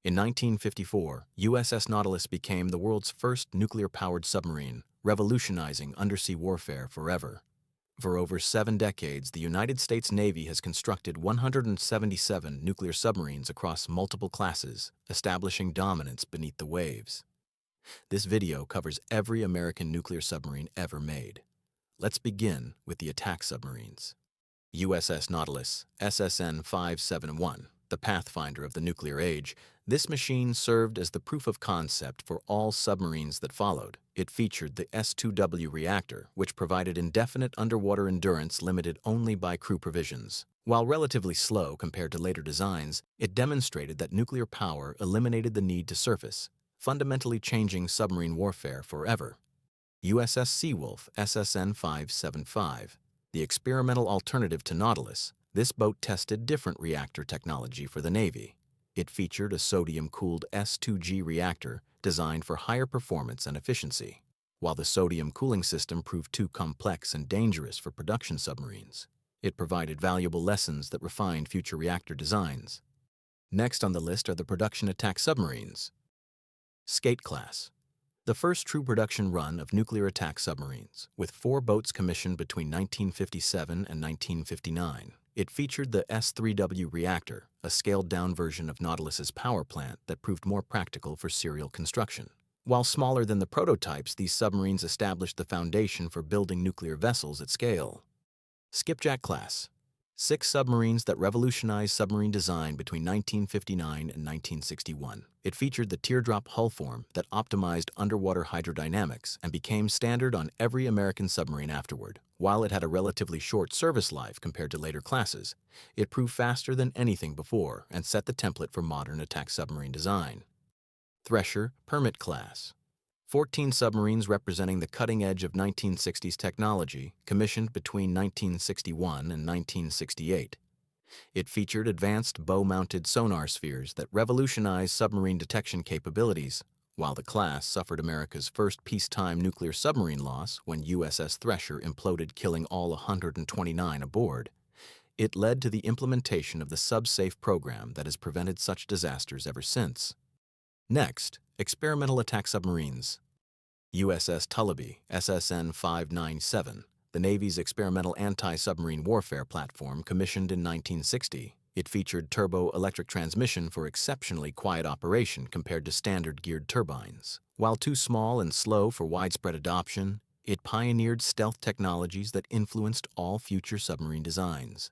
In 1954, USS Nautilus became the world's first nuclear-powered submarine, revolutionizing undersea warfare forever. For over 7 decades, the United States Navy has constructed 177 nuclear submarines across multiple classes, establishing dominance beneath the waves. This video covers every American nuclear submarine ever made. Let's begin with the attack submarines. USS Nautilus, SSN 571, the pathfinder of the nuclear age. This machine served as the proof of concept for all submarines that followed. It featured the S-2W reactor, which provided indefinite underwater endurance limited only by crew provisions. While relatively slow compared to later designs, it demonstrated that nuclear power eliminated the need to surface, fundamentally changing submarine warfare forever. USS Seawolf, SSN 575. The experimental alternative to Nautilus, this boat tested different reactor technology for the Navy. It featured a sodium-cooled S-2G reactor designed for higher performance and efficiency, while the sodium cooling system proved too complex and dangerous for production submarines. It provided valuable lessons that refined future reactor designs. Next on the list are the production attack submarines. Skate Class. The first true production run of nuclear attack submarines, with 4 boats commissioned between 1957 and 1959. It featured the S-3W reactor, a scaled-down version of Nautilus's power plant that proved more practical for serial construction. While smaller than the prototypes, these submarines established the foundation for building nuclear vessels at scale. Skipjack Class. 6 submarines that revolutionized submarine design between 1959 and 1961. It featured the teardrop hull form that optimized underwater hydrodynamics and became standard on every American submarine afterward. While it had a relatively short service life compared to later classes, it proved faster than anything before and set the template for modern attack submarine design. Thresher Permit Class. 14 submarines representing the cutting edge of 1960s technology, commissioned between 1961 and 1968. It featured advanced bow-mounted sonar spheres that revolutionized submarine detection capabilities, while the class suffered America's first peacetime nuclear submarine loss when USS Thresher imploded, killing all 129 aboard. It led to the implementation of the SubSafe program that has prevented such disasters ever since. Next, experimental attack submarines. USS Tullabee, SSN 597, the Navy's experimental anti-submarine warfare platform commissioned in 1960. It featured turbo-electric transmission for exceptionally quiet operation compared to standard geared turbines. While too small and slow for widespread adoption, it pioneered stealth technologies that influenced all future submarine designs.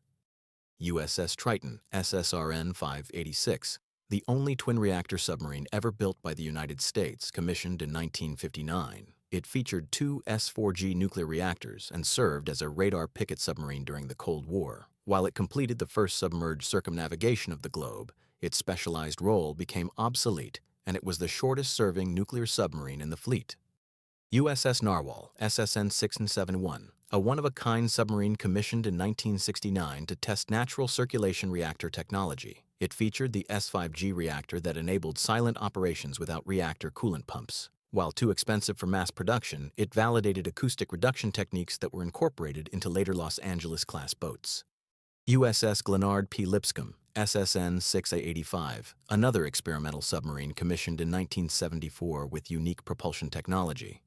USS Triton, SSRN 586, the only twin-reactor submarine ever built by the United States, commissioned in 1959. It featured 2 S-4G nuclear reactors and served as a radar picket submarine during the Cold War. While it completed the first submerged circumnavigation of the globe, its specialized role became obsolete, and it was the shortest-serving nuclear submarine in the fleet. USS Narwhal, SSN 671, a one-of-a-kind submarine commissioned in 1969 to test natural circulation reactor technology. It featured the S-5G reactor that enabled silent operations without reactor coolant pumps. While too expensive for mass production, it validated acoustic reduction techniques that were incorporated into later Los Angeles-class boats. USS Glenard P. Lipscomb, SSN 685, another experimental submarine commissioned in 1974 with unique propulsion technology.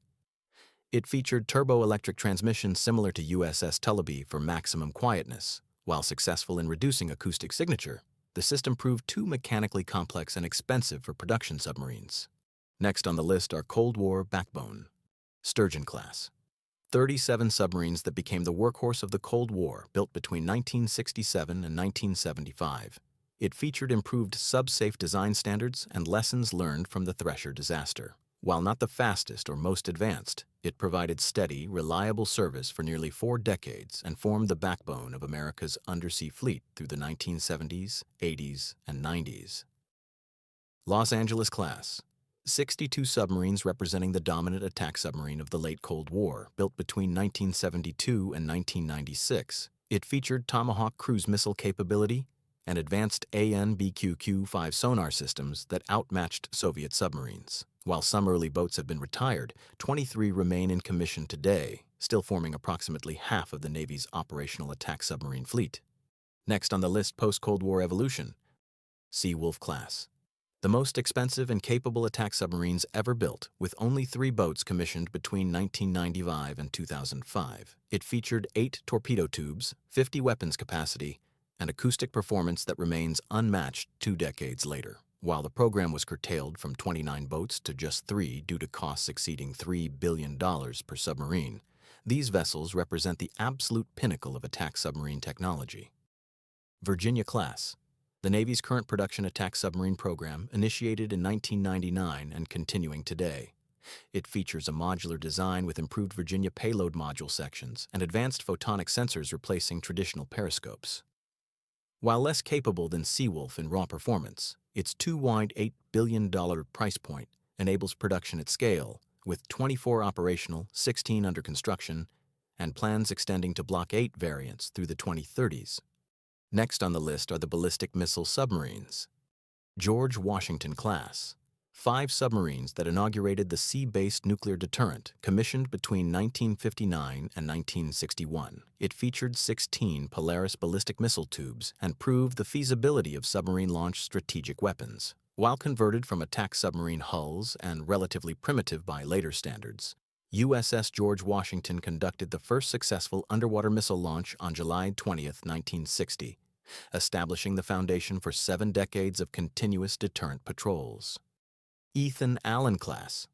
It featured turbo-electric transmission similar to USS Tullabee for maximum quietness. While successful in reducing acoustic signature, the system proved too mechanically complex and expensive for production submarines. Next on the list are Cold War backbone. Sturgeon Class. 37 submarines that became the workhorse of the Cold War, built between 1967 and 1975. It featured improved sub-safe design standards and lessons learned from the Thresher disaster. While not the fastest or most advanced, it provided steady, reliable service for nearly 4 decades and formed the backbone of America's undersea fleet through the 1970s, 80s, and 90s. Los Angeles Class. 62 submarines representing the dominant attack submarine of the late Cold War, built between 1972 and 1996. It featured Tomahawk cruise missile capability and advanced AN/BQQ-5 sonar systems that outmatched Soviet submarines. While some early boats have been retired, 23 remain in commission today, still forming approximately half of the Navy's operational attack submarine fleet. Next on the list, post-Cold War evolution. Seawolf Class. The most expensive and capable attack submarines ever built, with only 3 boats commissioned between 1995 and 2005. It featured 8 torpedo tubes, 50 weapons capacity, and acoustic performance that remains unmatched 2 decades later. While the program was curtailed from 29 boats to just 3 due to costs exceeding $3 billion per submarine, these vessels represent the absolute pinnacle of attack submarine technology. Virginia-class. The Navy's current production attack submarine program, initiated in 1999 and continuing today. It features a modular design with improved Virginia payload module sections and advanced photonic sensors replacing traditional periscopes. While less capable than Seawolf in raw performance, its too-wide $8 billion price point enables production at scale, with 24 operational, 16 under construction, and plans extending to Block 8 variants through the 2030s. Next on the list are the ballistic missile submarines. George Washington class. 5 submarines that inaugurated the sea-based nuclear deterrent, commissioned between 1959 and 1961. It featured 16 Polaris ballistic missile tubes and proved the feasibility of submarine-launched strategic weapons. While converted from attack submarine hulls and relatively primitive by later standards, USS George Washington conducted the first successful underwater missile launch on July 20, 1960, establishing the foundation for 7 decades of continuous deterrent patrols. Ethan Allen class.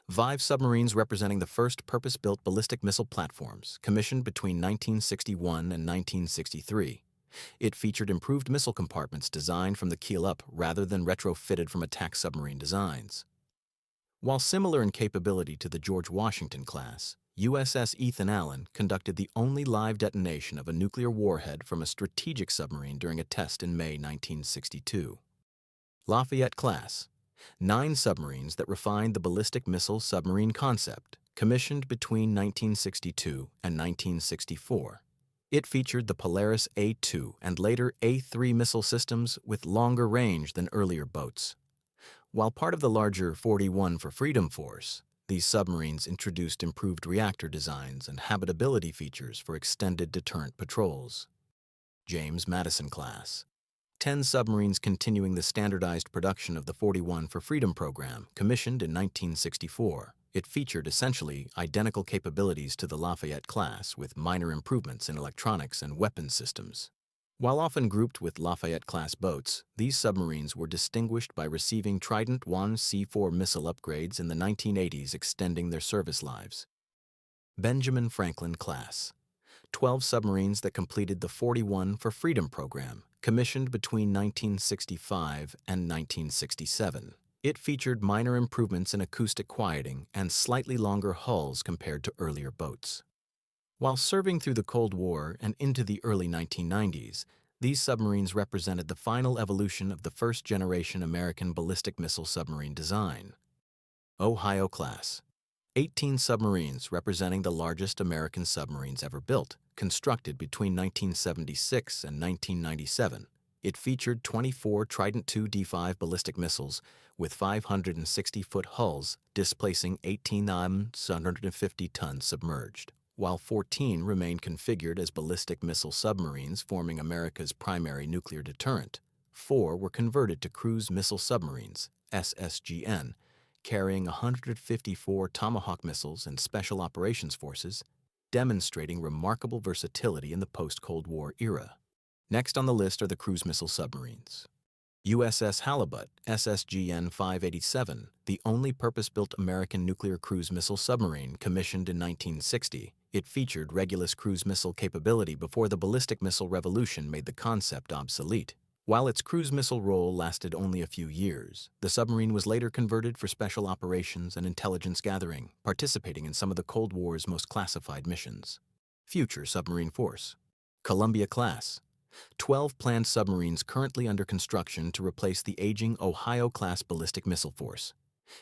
5 submarines representing the first purpose-built ballistic missile platforms, commissioned between 1961 and 1963. It featured improved missile compartments designed from the keel up rather than retrofitted from attack submarine designs. While similar in capability to the George Washington class, USS Ethan Allen conducted the only live detonation of a nuclear warhead from a strategic submarine during a test in May 1962. Lafayette class. 9 submarines that refined the ballistic missile submarine concept, commissioned between 1962 and 1964. It featured the Polaris A-2 and later A-3 missile systems with longer range than earlier boats. While part of the larger 41 for Freedom Force, these submarines introduced improved reactor designs and habitability features for extended deterrent patrols. James Madison class. 10 submarines continuing the standardized production of the 41 for Freedom program, commissioned in 1964. It featured essentially identical capabilities to the Lafayette class with minor improvements in electronics and weapons systems. While often grouped with Lafayette-class boats, these submarines were distinguished by receiving Trident I C4 missile upgrades in the 1980s, extending their service lives. Benjamin Franklin class. 12 submarines that completed the 41 for Freedom program, commissioned between 1965 and 1967. It featured minor improvements in acoustic quieting and slightly longer hulls compared to earlier boats. While serving through the Cold War and into the early 1990s, these submarines represented the final evolution of the first-generation American ballistic missile submarine design. Ohio class. 18 submarines representing the largest American submarines ever built, constructed between 1976 and 1997. It featured 24 Trident II D5 ballistic missiles with 560-foot hulls displacing 18,750 tons submerged. While 14 remained configured as ballistic missile submarines forming America's primary nuclear deterrent, 4 were converted to cruise missile submarines, SSGN, carrying 154 Tomahawk missiles and Special Operations Forces, demonstrating remarkable versatility in the post-Cold War era. Next on the list are the cruise missile submarines. USS Halibut, SSGN 587, the only purpose-built American nuclear cruise missile submarine commissioned in 1960. It featured Regulus cruise missile capability before the ballistic missile revolution made the concept obsolete. While its cruise missile role lasted only a few years, the submarine was later converted for special operations and intelligence gathering, participating in some of the Cold War's most classified missions. Future submarine force. Columbia class. 12 planned submarines currently under construction to replace the aging Ohio-class ballistic missile force.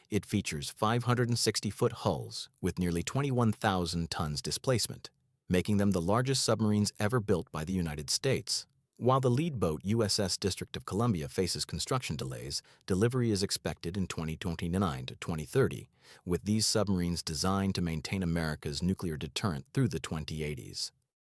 It features 560-foot hulls with nearly 21,000 tons displacement, making them the largest submarines ever built by the United States. While the lead boat USS District of Columbia faces construction delays, delivery is expected in 2029 to 2030, with these submarines designed to maintain America's nuclear deterrent through the 2080s.